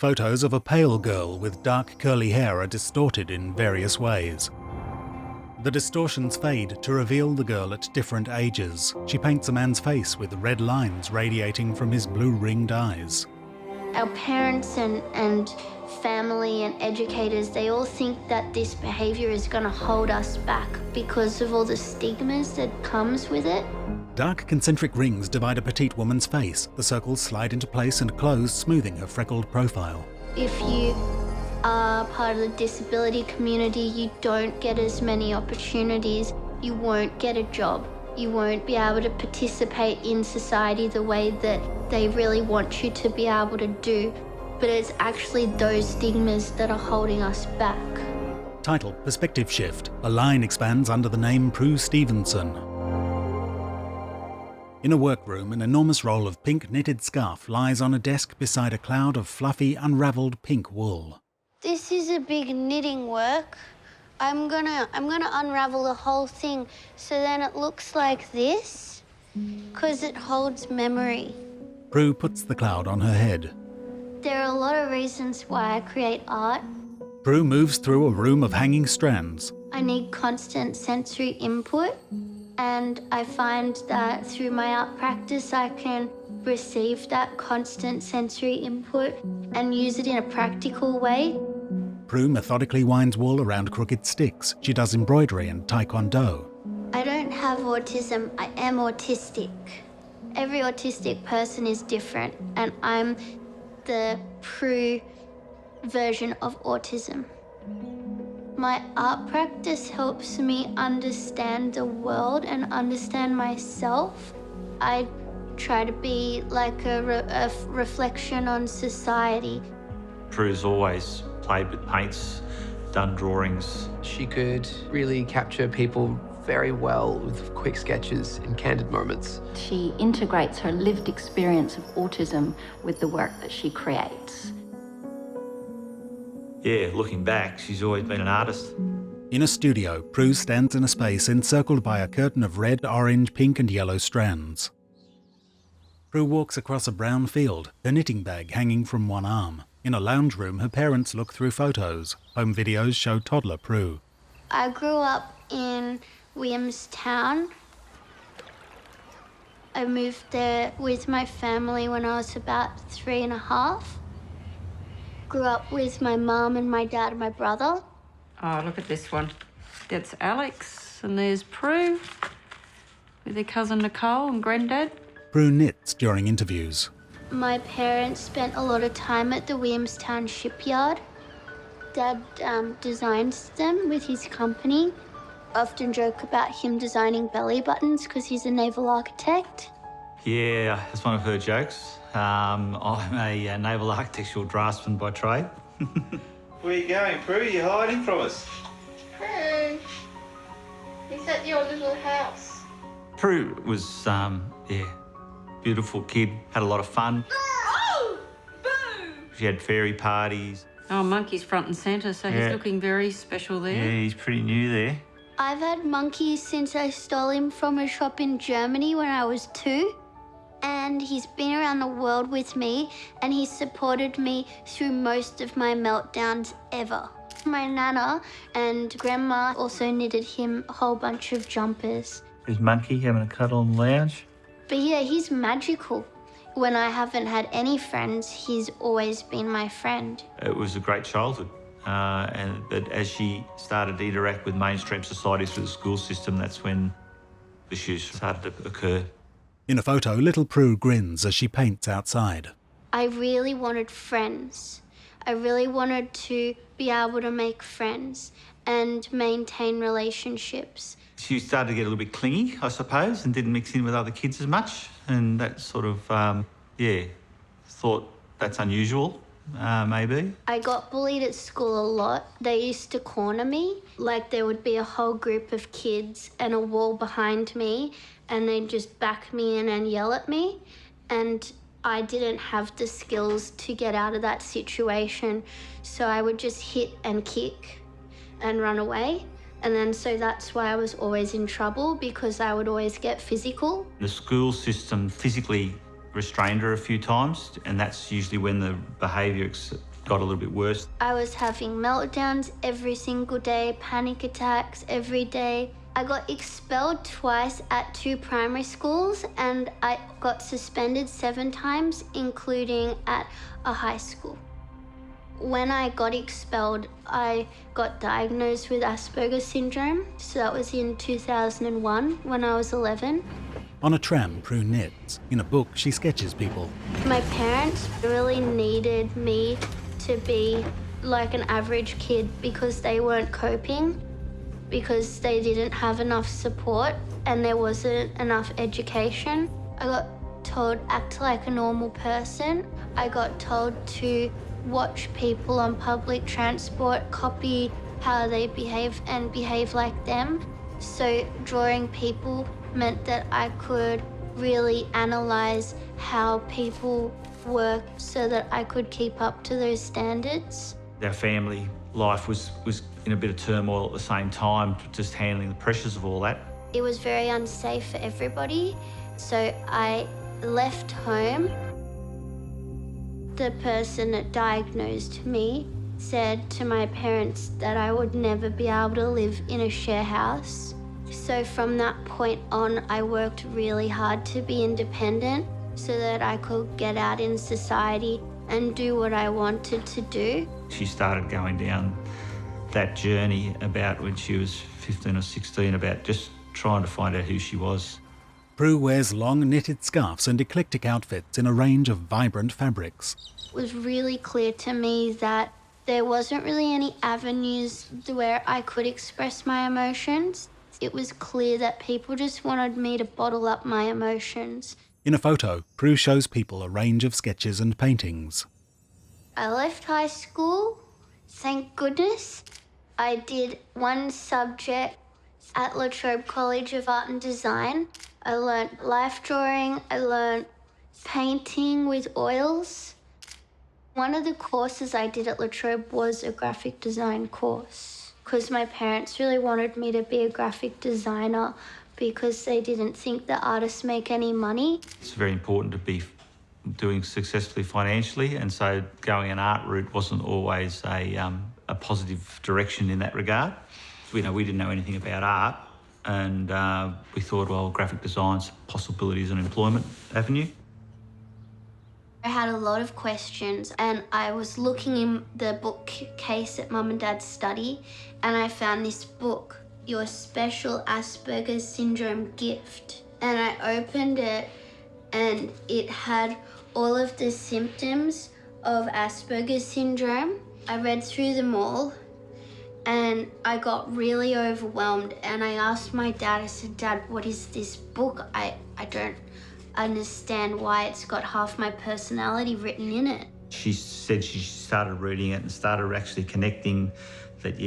Photos of a pale girl with dark curly hair are distorted in various ways. The distortions fade to reveal the girl at different ages. She paints a man's face with red lines radiating from his blue-ringed eyes. Our parents and family and educators, they all think that this behaviour is going to hold us back because of all the stigmas that comes with it. Dark concentric rings divide a petite woman's face. The circles slide into place and close, smoothing her freckled profile. If you are part of the disability community, you don't get as many opportunities. You won't get a job. You won't be able to participate in society the way that they really want you to be able to do. But it's actually those stigmas that are holding us back. Title: Perspective Shift. A line expands under the name Prue Stevenson. In a workroom, an enormous roll of pink knitted scarf lies on a desk beside a cloud of fluffy, unravelled pink wool. This is a big knitting work. I'm gonna unravel the whole thing so then it looks like this, because it holds memory. Prue puts the cloud on her head. There are a lot of reasons why I create art. Prue moves through a room of hanging strands. I need constant sensory input, and I find that through my art practice I can receive that constant sensory input and use it in a practical way. Prue methodically winds wool around crooked sticks. She does embroidery and taekwondo. I don't have autism, I am autistic. Every autistic person is different, and I'm the Prue version of autism. My art practice helps me understand the world and understand myself. I try to be like a reflection on society. Prue's always played with paints, done drawings. She could really capture people very well with quick sketches in candid moments. She integrates her lived experience of autism with the work that she creates. Yeah, looking back, she's always been an artist. In a studio, Prue stands in a space encircled by a curtain of red, orange, pink and yellow strands. Prue walks across a brown field, her knitting bag hanging from one arm. In a lounge room, her parents look through photos. Home videos show toddler Prue. I grew up in Williamstown. I moved there with my family when I was about 3.5. Grew up with my mum and my dad and my brother. Oh, look at this one. That's Alex, and there's Prue with their cousin Nicole and granddad. Prue knits during interviews. My parents spent a lot of time at the Williamstown shipyard. Dad designs them with his company. I often joke about him designing belly buttons because he's a naval architect. Yeah, that's one of her jokes. I'm a naval architectural draftsman by trade. Where are you going, Prue? You're hiding from us. Prue, is that your little house? Prue was, beautiful kid, had a lot of fun. Oh! Boo! She had fairy parties. Oh, Monkey's front and centre, so he's looking very special there. Yeah, he's pretty new there. I've had monkeys since I stole him from a shop in Germany when I was 2. And he's been around the world with me, and he's supported me through most of my meltdowns ever. My nana and grandma also knitted him a whole bunch of jumpers. There's Monkey having a cuddle in the lounge. But yeah, he's magical. When I haven't had any friends, he's always been my friend. It was a great childhood. But as she started to interact with mainstream society through the school system, that's when issues started to occur. In a photo, little Prue grins as she paints outside. I really wanted friends. I really wanted to be able to make friends and maintain relationships. She started to get a little bit clingy, I suppose, and didn't mix in with other kids as much. And that sort of, thought that's unusual, maybe. I got bullied at school a lot. They used to corner me. Like there would be a whole group of kids and a wall behind me, and they'd just back me in and yell at me. And I didn't have the skills to get out of that situation. So I would just hit and kick and run away. And then so that's why I was always in trouble, because I would always get physical. The school system physically restrained her a few times, and that's usually when the behaviour got a little bit worse. I was having meltdowns every single day, panic attacks every day. I got expelled twice at 2 primary schools, and I got suspended 7 times, including at a high school. When I got expelled, I got diagnosed with Asperger's syndrome. So that was in 2001 when I was 11. On a tram, Prue knits. In a book, she sketches people. My parents really needed me to be like an average kid because they weren't coping, because they didn't have enough support and there wasn't enough education. I got told act like a normal person. I got told to watch people on public transport, copy how they behave and behave like them. So drawing people meant that I could really analyse how people work so that I could keep up to those standards. Our family life was in a bit of turmoil at the same time, just handling the pressures of all that. It was very unsafe for everybody, so I left home. The person that diagnosed me said to my parents that I would never be able to live in a share house. So from that point on, I worked really hard to be independent so that I could get out in society and do what I wanted to do. She started going down that journey about when she was 15 or 16, about just trying to find out who she was. Prue wears long knitted scarves and eclectic outfits in a range of vibrant fabrics. It was really clear to me that there wasn't really any avenues where I could express my emotions. It was clear that people just wanted me to bottle up my emotions. In a photo, Prue shows people a range of sketches and paintings. I left high school, thank goodness. I did one subject at La Trobe College of Art and Design. I learnt life drawing, I learnt painting with oils. One of the courses I did at La Trobe was a graphic design course because my parents really wanted me to be a graphic designer because they didn't think that artists make any money. It's very important to be doing successfully financially, and so going an art route wasn't always a positive direction in that regard. We didn't know anything about art, and we thought, well, graphic design's possibilities and employment avenue. I had a lot of questions, and I was looking in the bookcase at Mum and Dad's study, and I found this book, Your Special Asperger's Syndrome Gift. And I opened it, and it had all of the symptoms of Asperger's syndrome. I read through them all, and I got really overwhelmed, and I asked my dad, I said, Dad, what is this book? I don't understand why it's got half my personality written in it. She said she started reading it and started actually connecting that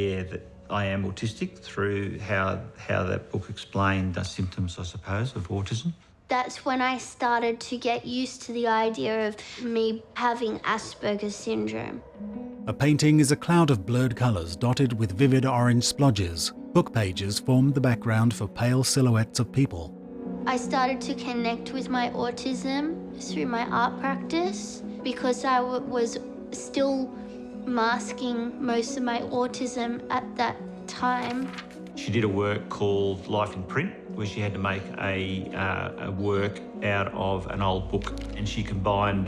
I am autistic through how that book explained the symptoms, I suppose, of autism. That's when I started to get used to the idea of me having Asperger's syndrome. A painting is a cloud of blurred colours dotted with vivid orange splodges. Book pages formed the background for pale silhouettes of people. I started to connect with my autism through my art practice because I was still masking most of my autism at that time. She did a work called Life in Print, where she had to make a work out of an old book, and she combined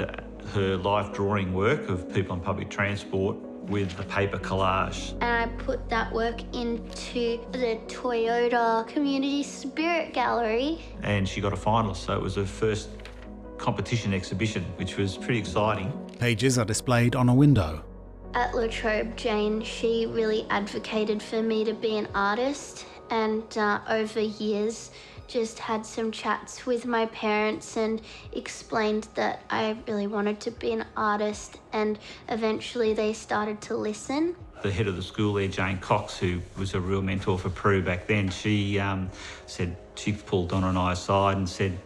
her life drawing work of people on public transport with the paper collage. And I put that work into the Toyota Community Spirit Gallery. And she got a finalist, so it was her first competition exhibition, which was pretty exciting. Pages are displayed on a window. At La Trobe, Jane, she really advocated for me to be an artist, and over years just had some chats with my parents and explained that I really wanted to be an artist, and eventually they started to listen. The head of the school there, Jane Cox, who was a real mentor for Prue back then, she said, she pulled Donna and I aside and said,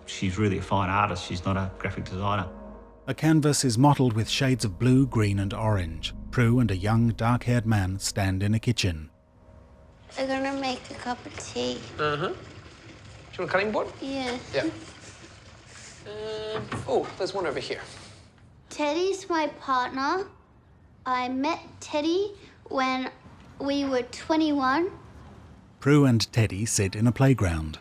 she's really a fine artist, she's not a graphic designer. A canvas is mottled with shades of blue, green and orange. Prue and a young, dark-haired man stand in a kitchen. I'm gonna make a cup of tea. Do you want a cutting board? Yeah. Yeah. Oh, there's one over here. Teddy's my partner. I met Teddy when we were 21. Prue and Teddy sit in a playground.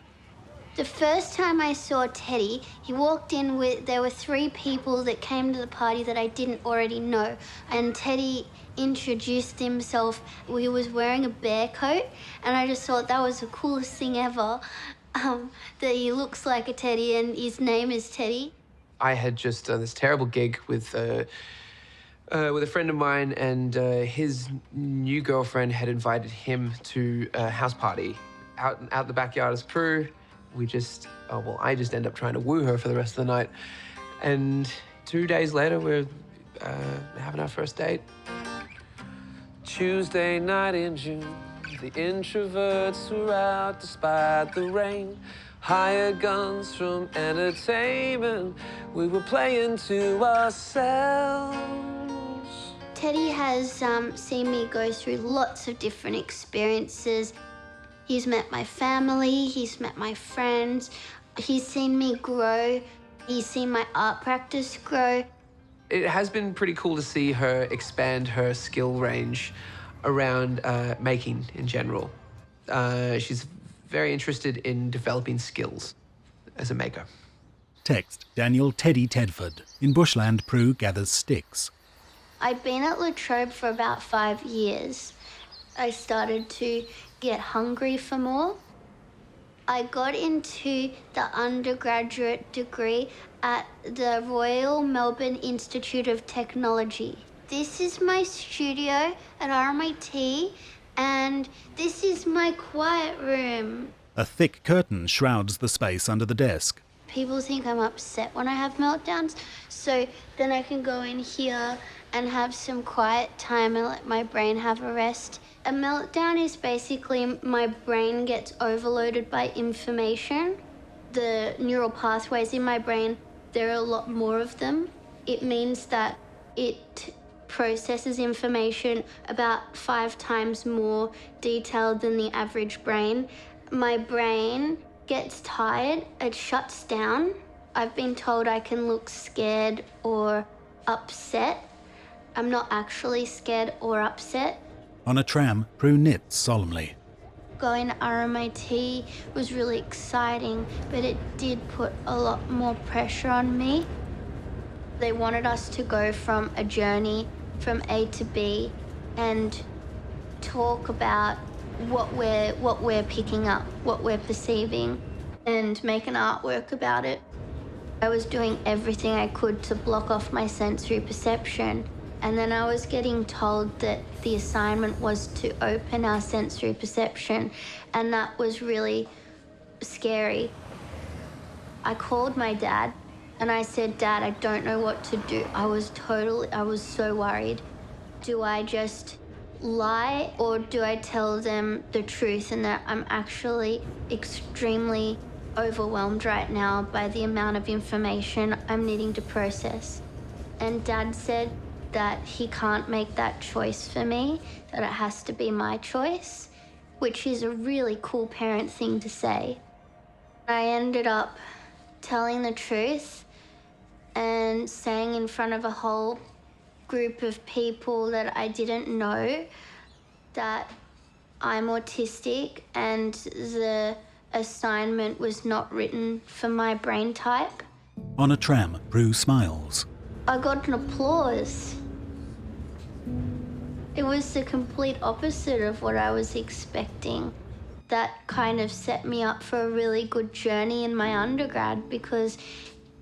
The first time I saw Teddy, he walked in with, there were 3 people that came to the party that I didn't already know. And Teddy introduced himself. He was wearing a bear coat, and I just thought that was the coolest thing ever, that he looks like a teddy and his name is Teddy. I had just done this terrible gig with a friend of mine, and his new girlfriend had invited him to a house party out the backyard as Prue. I just end up trying to woo her for the rest of the night. And 2 days later, we're having our first date. Tuesday night in June, the introverts were out despite the rain. Hired guns from entertainment, we were playing to ourselves. Teddy has seen me go through lots of different experiences. He's met my family, he's met my friends, he's seen me grow, he's seen my art practice grow. It has been pretty cool to see her expand her skill range around making in general. She's very interested in developing skills as a maker. Text Daniel Teddy Tedford. In bushland, Prue gathers sticks. I'd been at La Trobe for about 5 years. I started to get hungry for more. I got into the undergraduate degree at the Royal Melbourne Institute of Technology. This is my studio at RMIT, and this is my quiet room. A thick curtain shrouds the space under the desk. People think I'm upset when I have meltdowns, so then I can go in here and have some quiet time and let my brain have a rest. A meltdown is basically my brain gets overloaded by information. The neural pathways in my brain, there are a lot more of them. It means that it processes information about 5 times more detailed than the average brain. My brain gets tired, it shuts down. I've been told I can look scared or upset. I'm not actually scared or upset. On a tram, Prue knits solemnly. Going to RMIT was really exciting, but it did put a lot more pressure on me. They wanted us to go from a journey from A to B and talk about what we're picking up, what we're perceiving, and make an artwork about it. I was doing everything I could to block off my sensory perception, and then I was getting told that the assignment was to open our sensory perception, and that was really scary. I called my dad and I said, "Dad, I don't know what to do." I was so worried. Do I just lie, or do I tell them the truth and that I'm actually extremely overwhelmed right now by the amount of information I'm needing to process? And Dad said that he can't make that choice for me, that it has to be my choice, which is a really cool parent thing to say. I ended up telling the truth and saying in front of a whole group of people that I didn't know that I'm autistic and the assignment was not written for my brain type. On a tram, Prue smiles. I got an applause. It was the complete opposite of what I was expecting. That kind of set me up for a really good journey in my undergrad, because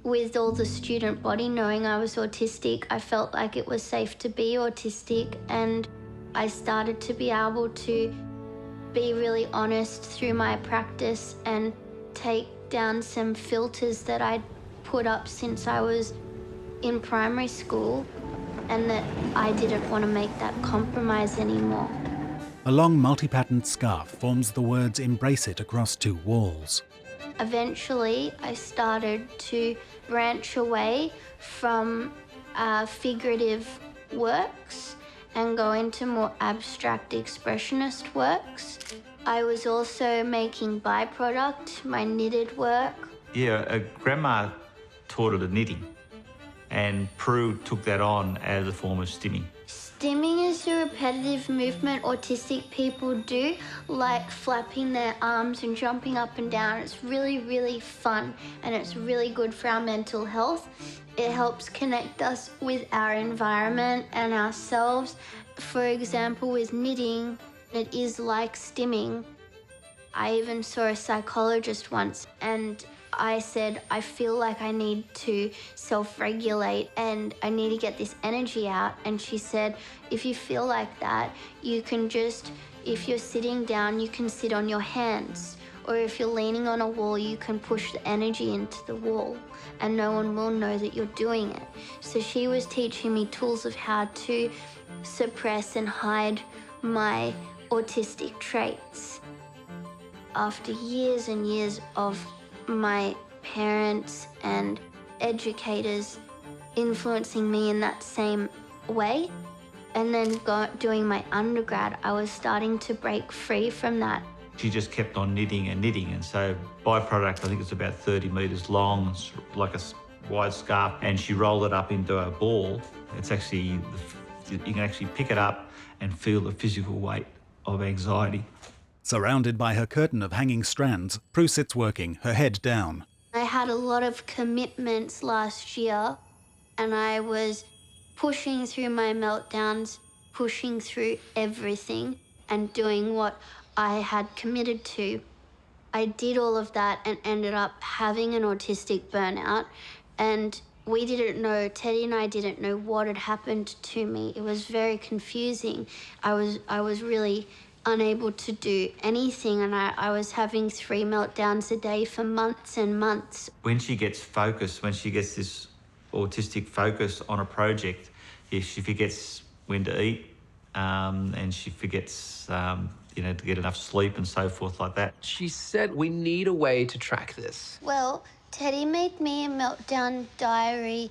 with all the student body knowing I was autistic, I felt like it was safe to be autistic, and I started to be able to be really honest through my practice and take down some filters that I'd put up since I was in primary school, and that I didn't want to make that compromise anymore. A long multi-patterned scarf forms the words "Embrace It" across 2 walls. Eventually, I started to branch away from figurative works and go into more abstract expressionist works. I was also making byproduct, my knitted work. Yeah, Grandma taught her the knitting. And Prue took that on as a form of stimming. Stimming is a repetitive movement autistic people do, like flapping their arms and jumping up and down. It's really, really fun and it's really good for our mental health. It helps connect us with our environment and ourselves. For example, with knitting, it is like stimming. I even saw a psychologist once and I said, I feel like I need to self-regulate and I need to get this energy out. And she said, if you feel like that, you can just, if you're sitting down, you can sit on your hands. Or if you're leaning on a wall, you can push the energy into the wall and no one will know that you're doing it. So she was teaching me tools of how to suppress and hide my autistic traits. After years and years of my parents and educators influencing me in that same way, and then doing my undergrad, I was starting to break free from that. She just kept on knitting, and so byproduct, I think it's about 30 metres long, it's like a wide scarf, and she rolled it up into a ball. It's actually, you can actually pick it up and feel the physical weight of anxiety. Surrounded by her curtain of hanging strands, Prue sits working, her head down. I had a lot of commitments last year and I was pushing through my meltdowns, pushing through everything and doing what I had committed to. I did all of that and ended up having an autistic burnout, and we didn't know, Teddy and I didn't know what had happened to me. It was very confusing. I was really unable to do anything, and I was having 3 meltdowns a day for months and months. When she gets focused, when she gets this autistic focus on a project, she forgets when to eat, and she forgets, to get enough sleep and so forth like that. She said we need a way to track this. Well, Teddy made me a meltdown diary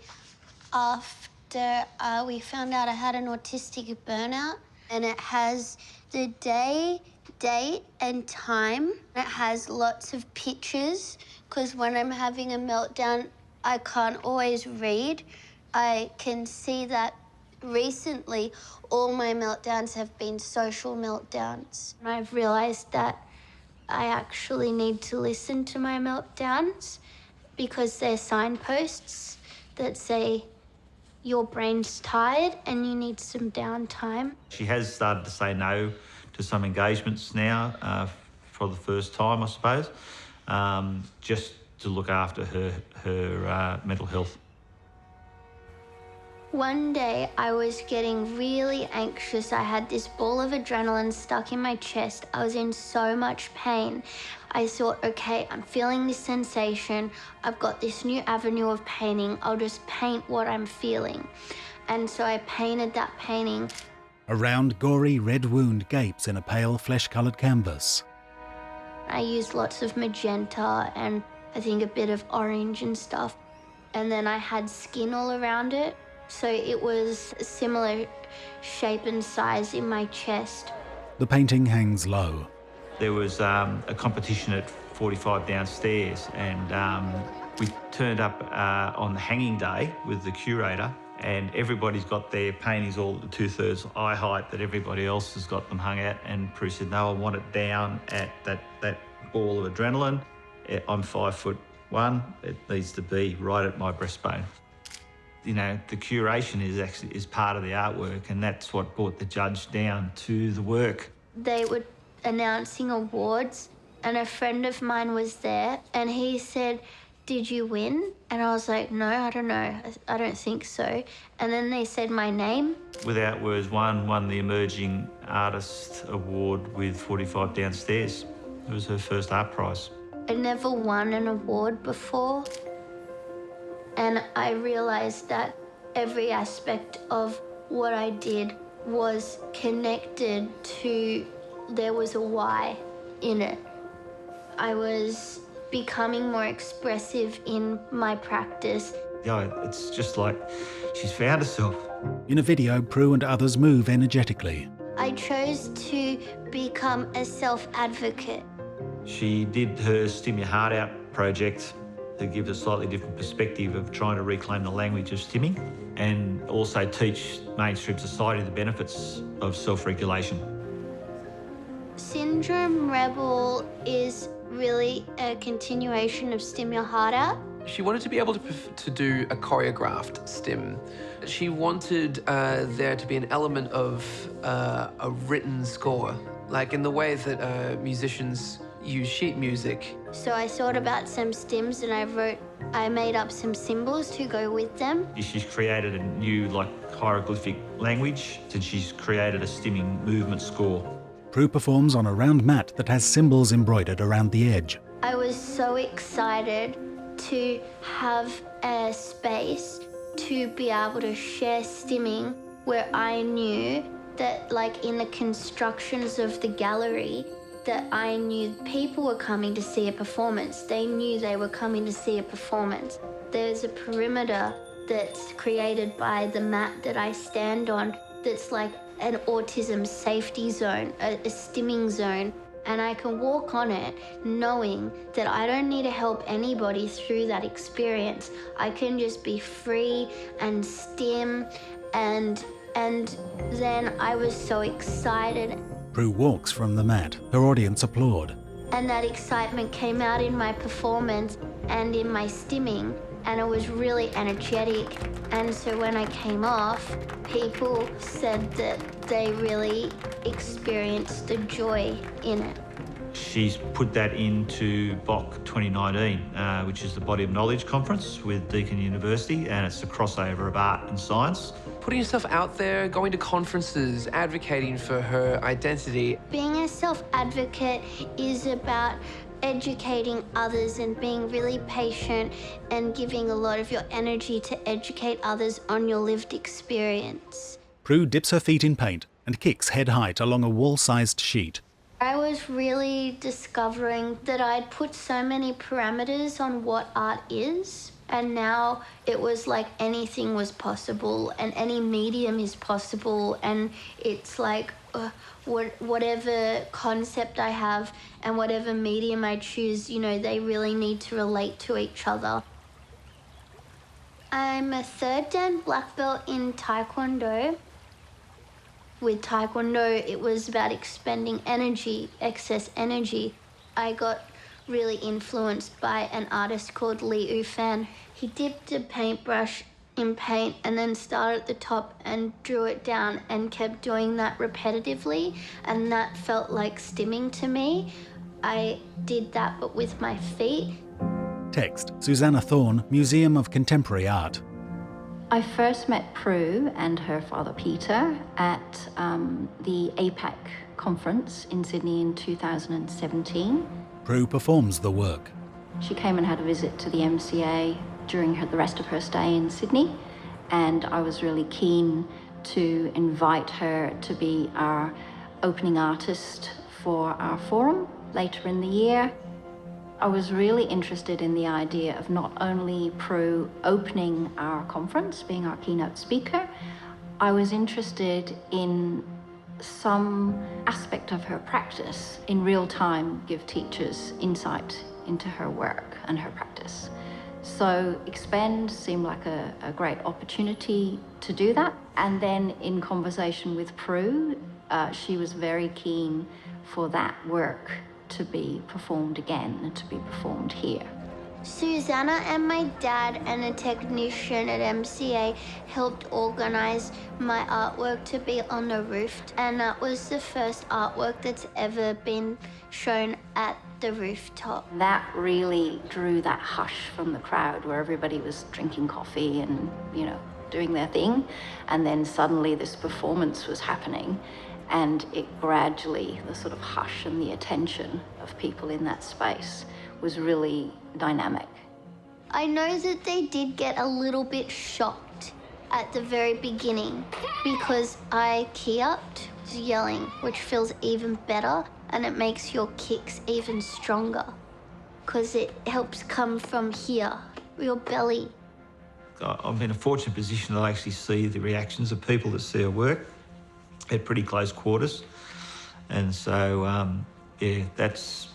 after we found out I had an autistic burnout, and it has the day, date and time. It has lots of pictures because when I'm having a meltdown, I can't always read. I can see that recently all my meltdowns have been social meltdowns. And I've realised that I actually need to listen to my meltdowns because they're signposts that say your brain's tired and you need some downtime. She has started to say no to some engagements now for the first time, I suppose, just to look after her mental health. One day I was getting really anxious. I had this ball of adrenaline stuck in my chest. I was in so much pain. I thought, okay, I'm feeling this sensation. I've got this new avenue of painting. I'll just paint what I'm feeling. And so I painted that painting. A round, gory red wound gapes in a pale, flesh-coloured canvas. I used lots of magenta and I think a bit of orange and stuff. And then I had skin all around it. So it was a similar shape and size in my chest. The painting hangs low. There was a competition at 45 downstairs, and we turned up on the hanging day with the curator, and everybody's got their paintings all at 2/3 eye height that everybody else has got them hung at, and Prue said, no, I want it down at that ball of adrenaline. I'm 5'1", it needs to be right at my breastbone. You know, the curation is part of the artwork, and that's what brought the judge down to the work. They were announcing awards, and a friend of mine was there, and he said, did you win? And I was like, no, I don't know. I don't think so. And then they said my name. Without Words won the Emerging Artist Award with 45 downstairs. It was her first art prize. I never won an award before. And I realised that every aspect of what I did was connected to, there was a why in it. I was becoming more expressive in my practice. Yeah, it's just like she's found herself. In a video, Prue and others move energetically. I chose to become a self-advocate. She did her Stim Your Heart Out project to give a slightly different perspective of trying to reclaim the language of stimming and also teach mainstream society the benefits of self-regulation. Syndrome Rebel is really a continuation of Stim Your Heart Out. She wanted to be able to do a choreographed stim. She wanted there to be an element of a written score, like in the way that musicians use sheet music. So I thought about some stims and I made up some symbols to go with them. She's created a new hieroglyphic language and she's created a stimming movement score. Prue performs on a round mat that has symbols embroidered around the edge. I was so excited to have a space to be able to share stimming where I knew that, like in the constructions of the gallery, that I knew people were coming to see a performance. They knew they were coming to see a performance. There's a perimeter that's created by the mat that I stand on that's like an autism safety zone, a stimming zone. And I can walk on it knowing that I don't need to help anybody through that experience. I can just be free and stim, and then I was so excited. Prue walks from the mat. Her audience applaud. And that excitement came out in my performance and in my stimming, and it was really energetic. And so when I came off, people said that they really experienced the joy in it. She's put that into BOC 2019, which is the Body of Knowledge Conference with Deakin University, and it's a crossover of art and science. Putting yourself out there, going to conferences, advocating for her identity. Being a self-advocate is about educating others and being really patient and giving a lot of your energy to educate others on your lived experience. Prue dips her feet in paint and kicks head height along a wall-sized sheet. I was really discovering that I'd put so many parameters on what art is, and now it was like anything was possible and any medium is possible, and it's like whatever concept I have and whatever medium I choose, you know, they really need to relate to each other. I'm a 3rd Dan black belt in Taekwondo. With Taekwondo, it was about expending energy, excess energy. I got really influenced by an artist called Lee Ufan. He dipped a paintbrush in paint and then started at the top and drew it down and kept doing that repetitively, and that felt like stimming to me. I did that but with my feet. Text: Susanna Thorne, Museum of Contemporary Art. I first met Prue and her father Peter at the APAC conference in Sydney in 2017. Prue performs the work. She came and had a visit to the MCA during the rest of her stay in Sydney, and I was really keen to invite her to be our opening artist for our forum later in the year. I was really interested in the idea of not only Prue opening our conference, being our keynote speaker, I was interested in some aspect of her practice in real time, give teachers insight into her work and her practice. So Expend seemed like a great opportunity to do that. And then in conversation with Prue, she was very keen for that work to be performed again and to be performed here. Susanna and my dad and a technician at MCA helped organize my artwork to be on the roof, and that was the first artwork that's ever been shown at the rooftop. That really drew that hush from the crowd where everybody was drinking coffee and, you know, doing their thing, and then suddenly this performance was happening. And it gradually, the sort of hush and the attention of people in that space was really dynamic. I know that they did get a little bit shocked at the very beginning because I key-upped yelling, which feels even better, and it makes your kicks even stronger because it helps come from here, your belly. I'm in a fortunate position that I actually see the reactions of people that see her work at pretty close quarters, and so yeah, that's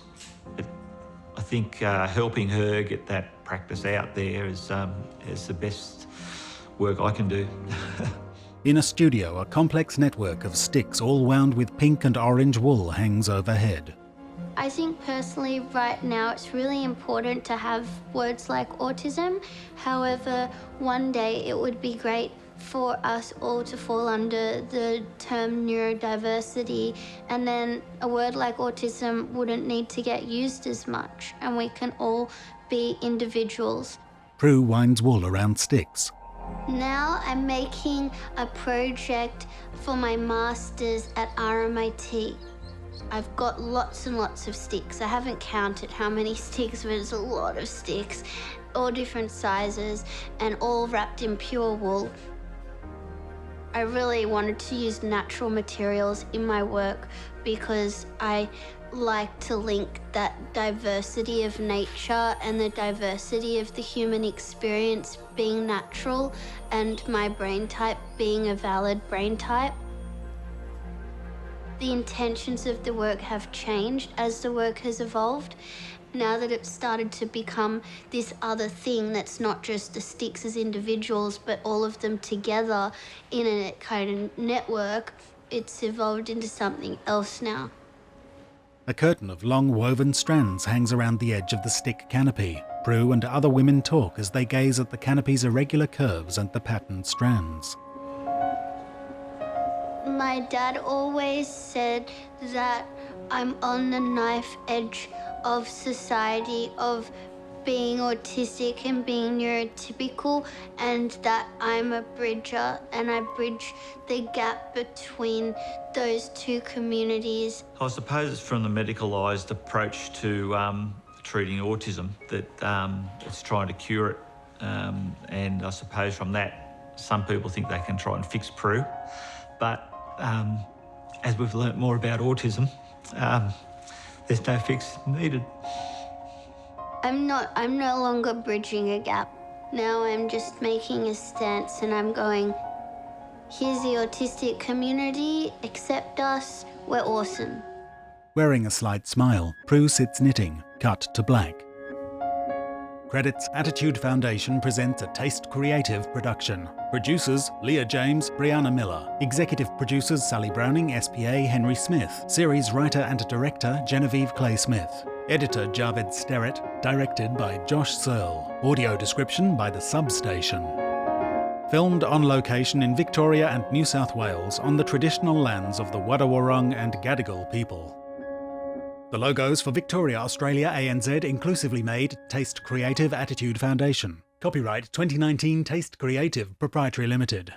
I think helping her get that practice out there is the best work I can do. In a studio, a complex network of sticks all wound with pink and orange wool hangs overhead. I think personally right now it's really important to have words like autism. However, one day it would be great for us all to fall under the term neurodiversity, and then a word like autism wouldn't need to get used as much, and we can all be individuals. Prue winds wool around sticks. Now I'm making a project for my masters at RMIT. I've got lots and lots of sticks. I haven't counted how many sticks, but it's a lot of sticks, all different sizes and all wrapped in pure wool. I really wanted to use natural materials in my work because I like to link that diversity of nature and the diversity of the human experience being natural and my brain type being a valid brain type. The intentions of the work have changed as the work has evolved. Now that it's started to become this other thing that's not just the sticks as individuals, but all of them together in a kind of network, it's evolved into something else now. A curtain of long woven strands hangs around the edge of the stick canopy. Prue and other women talk as they gaze at the canopy's irregular curves and the patterned strands. My dad always said that I'm on the knife edge of society, of being autistic and being neurotypical, and that I'm a bridger and I bridge the gap between those two communities. I suppose it's from the medicalised approach to treating autism that it's trying to cure it, and I suppose from that some people think they can try and fix Prue, but as we've learnt more about autism, there's no fix needed. I'm no longer bridging a gap. Now I'm just making a stance and I'm going, here's the autistic community, accept us, we're awesome. Wearing a slight smile, Prue sits knitting, cut to black. Credits: Attitude Foundation presents a Taste Creative production. Producers: Leah James, Brianna Miller. Executive producers: Sally Browning, SPA, Henry Smith. Series writer and director: Genevieve Clay-Smith. Editor: Javed Sterrett. Directed by Josh Searle. Audio description by The Substation. Filmed on location in Victoria and New South Wales on the traditional lands of the Wadawurrung and Gadigal people. The logos for Victoria, Australia, ANZ inclusively made Taste Creative Attitude Foundation. Copyright 2019 Taste Creative Proprietary Limited.